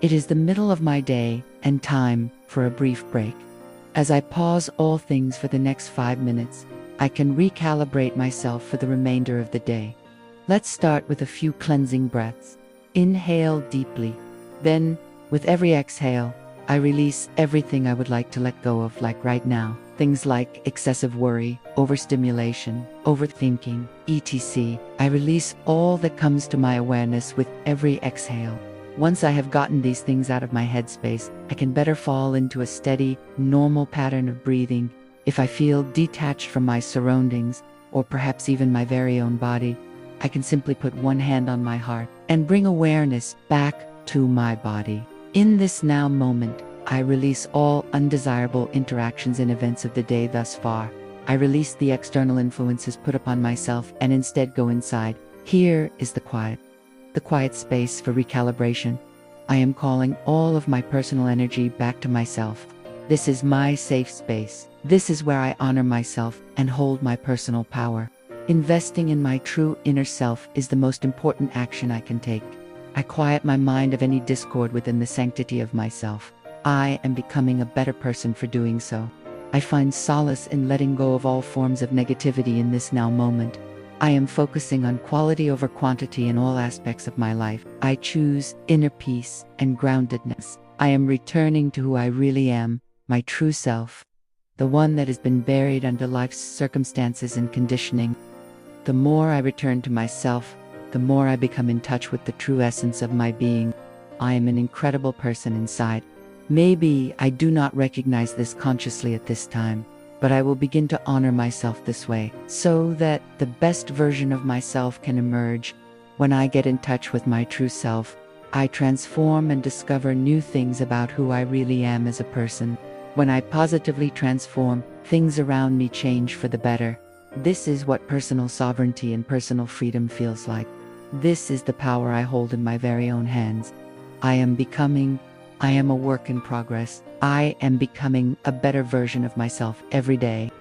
It is the middle of my day and time for a brief break. As I pause all things for the next 5 minutes, I can recalibrate myself for the remainder of the day. Let's start with a few cleansing breaths. Inhale deeply. Then, with every exhale, I release everything I would like to let go of, like right now. Things like excessive worry, overstimulation, overthinking, etc. I release all that comes to my awareness with every exhale. Once I have gotten these things out of my headspace, I can better fall into a steady, normal pattern of breathing. If I feel detached from my surroundings, or perhaps even my very own body, I can simply put one hand on my heart and bring awareness back to my body. In this now moment, I release all undesirable interactions and events of the day thus far. I release the external influences put upon myself and instead go inside. Here is the quiet space for recalibration. I am calling all of my personal energy back to myself. This is my safe space. This is where I honor myself and hold my personal power. Investing in my true inner self is the most important action I can take. I quiet my mind of any discord within the sanctity of myself. I am becoming a better person for doing so. I find solace in letting go of all forms of negativity in this now moment. I am focusing on quality over quantity in all aspects of my life. I choose inner peace and groundedness. I am returning to who I really am, my true self, the one that has been buried under life's circumstances and conditioning. The more I return to myself, the more I become in touch with the true essence of my being. I am an incredible person inside. Maybe I do not recognize this consciously at this time, but I will begin to honor myself this way, so that the best version of myself can emerge. When I get in touch with my true self, I transform and discover new things about who I really am as a person. When I positively transform, things around me change for the better. This is what personal sovereignty and personal freedom feels like. This is the power I hold in my very own hands. I am a work in progress. I am becoming a better version of myself every day.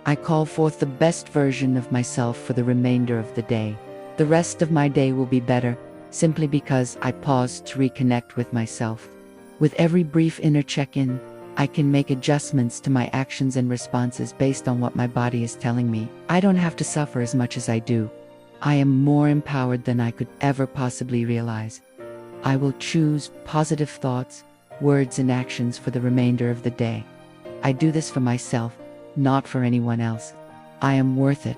I call forth the best version of myself for the remainder of the day. The rest of my day will be better, simply because I paused to reconnect with myself. With every brief inner check-in, I can make adjustments to my actions and responses based on what my body is telling me. I don't have to suffer as much as I do. I am more empowered than I could ever possibly realize. I will choose positive thoughts, words, and actions for the remainder of the day. I do this for myself, not for anyone else. I am worth it.